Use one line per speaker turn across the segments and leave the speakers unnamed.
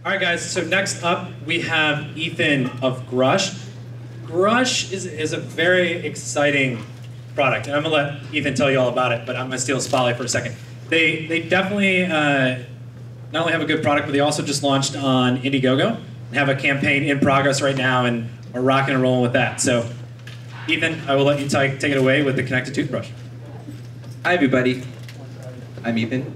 All right, guys, so next up we have Ethan of Grush. Grush is a very exciting product, and I'm gonna let Ethan tell you all about it, but I'm gonna steal spotlight for a second. They definitely not only have a good product, but they also just launched on Indiegogo and have a campaign in progress right now and are rocking and rolling with that. So, Ethan, I will let you take it away with the connected toothbrush.
Hi, everybody. I'm Ethan.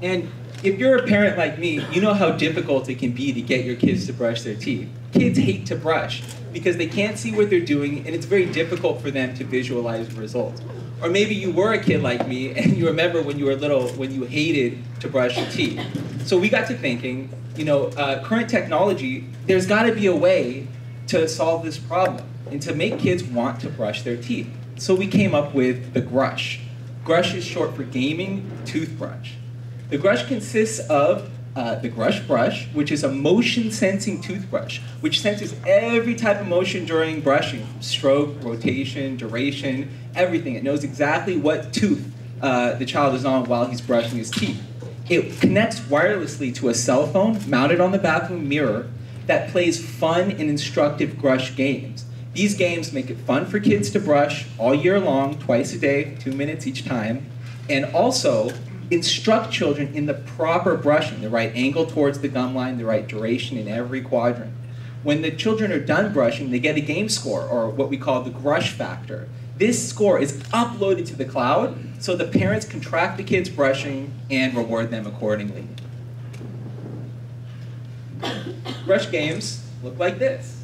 And if you're a parent like me, you know how difficult it can be to get your kids to brush their teeth. Kids hate to brush because they can't see what they're doing, and it's very difficult for them to visualize the results. Or maybe you were a kid like me, and you remember when you were little, when you hated to brush your teeth. So we got to thinking, current technology, there's got to be a way to solve this problem and to make kids want to brush their teeth. So we came up with the Grush. Grush is short for Gaming Toothbrush. The Grush consists of the Grush brush, which is a motion-sensing toothbrush, which senses every type of motion during brushing, stroke, rotation, duration, everything. It knows exactly what tooth the child is on while he's brushing his teeth. It connects wirelessly to a cell phone mounted on the bathroom mirror that plays fun and instructive Grush games. These games make it fun for kids to brush all year long, twice a day, 2 minutes each time, and also instruct children in the proper brushing, the right angle towards the gum line, the right duration in every quadrant. When the children are done brushing, they get a game score, or what we call the Grush factor. This score is uploaded to the cloud, so the parents can track the kids brushing and reward them accordingly. Brush games look like this.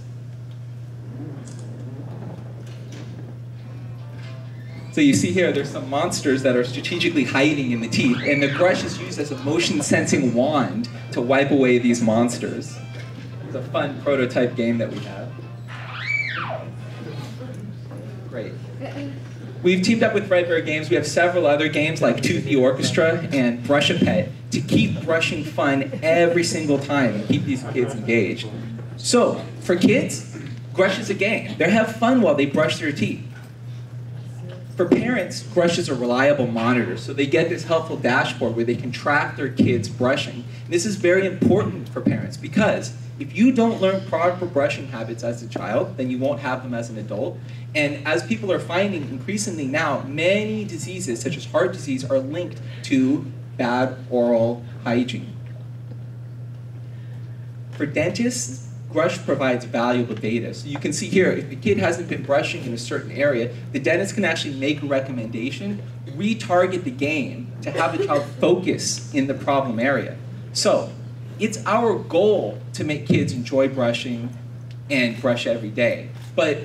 So you see here, there's some monsters that are strategically hiding in the teeth, and the Grush is used as a motion-sensing wand to wipe away these monsters. It's a fun prototype game that we have. Great. We've teamed up with Red Bear Games. We have several other games like Toothy Orchestra and Brush a Pet to keep brushing fun every single time and keep these kids engaged. So, for kids, Grush is a game. They have fun while they brush their teeth. For parents, Grush is a reliable monitor, so they get this helpful dashboard where they can track their kids brushing. And this is very important for parents because if you don't learn proper brushing habits as a child, then you won't have them as an adult. And as people are finding increasingly now, many diseases such as heart disease are linked to bad oral hygiene. For dentists, Grush provides valuable data. So you can see here, if the kid hasn't been brushing in a certain area, the dentist can actually make a recommendation, retarget the game to have the child focus in the problem area. So it's our goal to make kids enjoy brushing and brush every day. But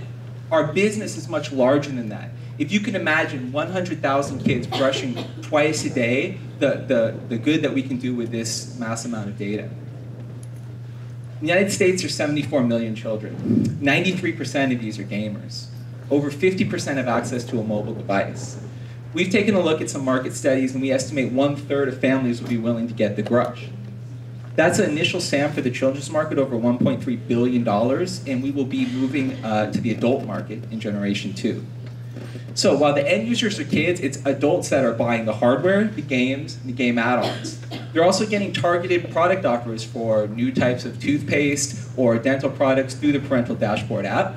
our business is much larger than that. If you can imagine 100,000 kids brushing twice a day, the good that we can do with this mass amount of data. In the United States, there's 74 million children. 93% of these are gamers. Over 50% have access to a mobile device. We've taken a look at some market studies, and we estimate 1/3 of families will be willing to get the Grush. That's an initial SAM for the children's market, over $1.3 billion, and we will be moving to the adult market in Generation 2. So while the end users are kids, it's adults that are buying the hardware, the games, and the game add-ons. They're also getting targeted product offers for new types of toothpaste or dental products through the Parental Dashboard app.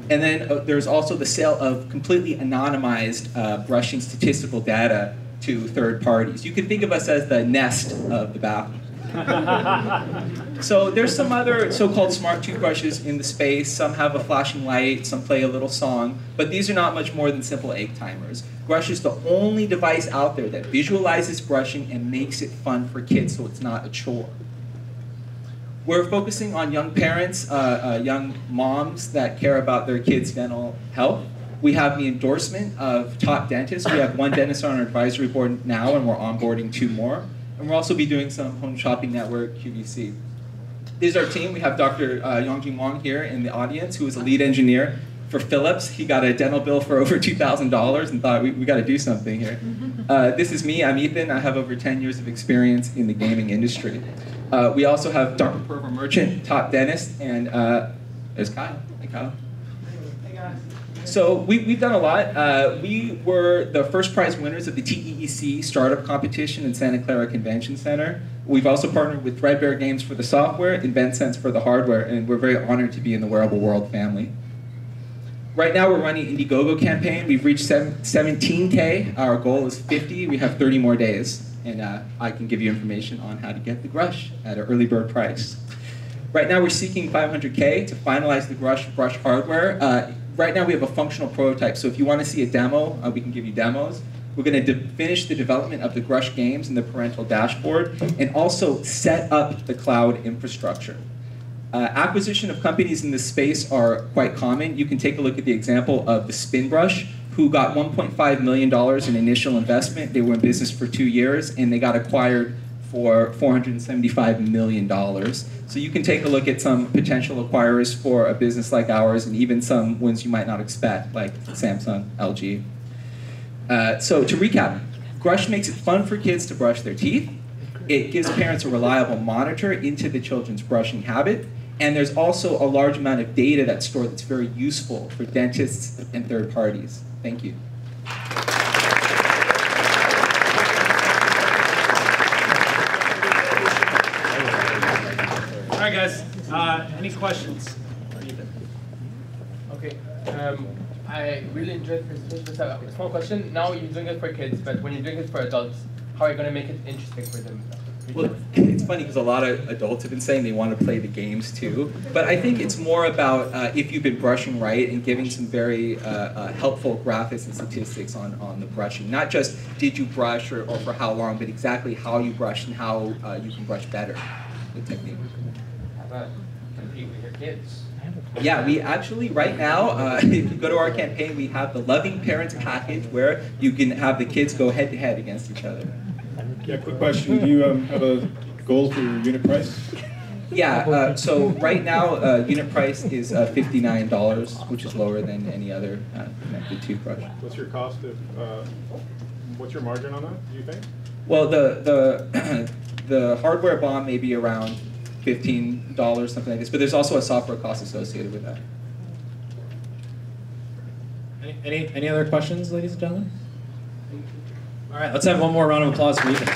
And then there's also the sale of completely anonymized brushing statistical data to third parties. You can think of us as the Nest of the bathroom. So there's some other so-called smart toothbrushes in the space. Some have a flashing light, some play a little song, but these are not much more than simple egg timers. Grush is the only device out there that visualizes brushing and makes it fun for kids, so it's not a chore. We're focusing on young parents, young moms that care about their kids' dental health. We have the endorsement of top dentists. We have one dentist on our advisory board now, and we're onboarding 2 more. And we'll also be doing some Home Shopping Network QVC. This is our team. We have Dr. Yongjin Wang here in the audience, who is a lead engineer for Philips. He got a dental bill for over $2,000 and thought, we got to do something here. This is me. I'm Ethan. I have over 10 years of experience in the gaming industry. We also have Dr. Purva Merchant, top dentist, and there's Kyle. Hey, Kyle. Hey, guys. So we've done a lot. We were the first prize winners of the TEE PC startup competition in Santa Clara Convention Center. We've also partnered with Threadbare Games for the software, InventSense for the hardware, and we're very honored to be in the Wearable World family. Right now we're running Indiegogo campaign. We've reached 17K. Our goal is 50. We have 30 more days. And I can give you information on how to get the Grush at an early bird price. Right now we're seeking 500K to finalize the Grush brush hardware. Right now we have a functional prototype, so if you want to see a demo, we can give you demos. We're going to finish the development of the Grush games and the parental dashboard, and also set up the cloud infrastructure. Acquisition of companies in this space are quite common. You can take a look at the example of the Spin Brush, who got $1.5 million in initial investment. They were in business for 2 years, and they got acquired for $475 million. So you can take a look at some potential acquirers for a business like ours, and even some ones you might not expect, like Samsung, LG. So to recap, Grush makes it fun for kids to brush their teeth. It gives parents a reliable monitor into the children's brushing habit. And there's also a large amount of data that's stored that's very useful for dentists and third parties. Thank you.
All right, guys. Any questions?
Okay. I really enjoyed the presentation. Just a small question. Now you're doing it for kids, but when you're doing it for adults, how are you going to make it interesting for them?
Well, it's funny because a lot of adults have been saying they want to play the games too, but I think it's more about if you've been brushing right and giving some very helpful graphics and statistics on the brushing. Not just did you brush or for how long, but exactly how you brush and how you can brush better with technique.
How about compete with your kids?
Yeah, we actually, right now, if you go to our campaign, we have the Loving Parents package where you can have the kids go head-to-head against each other.
Yeah, quick question. Do you have a goal for your unit price?
Yeah, so right now, unit price is $59, which is lower than any other connected toothbrush.
What's your cost of, what's your margin on that, do you think?
Well, the hardware BOM may be around $15, something like this, but there's also a software cost associated with that.
Any other questions, ladies and gentlemen? All right, let's have one more round of applause for Ethan.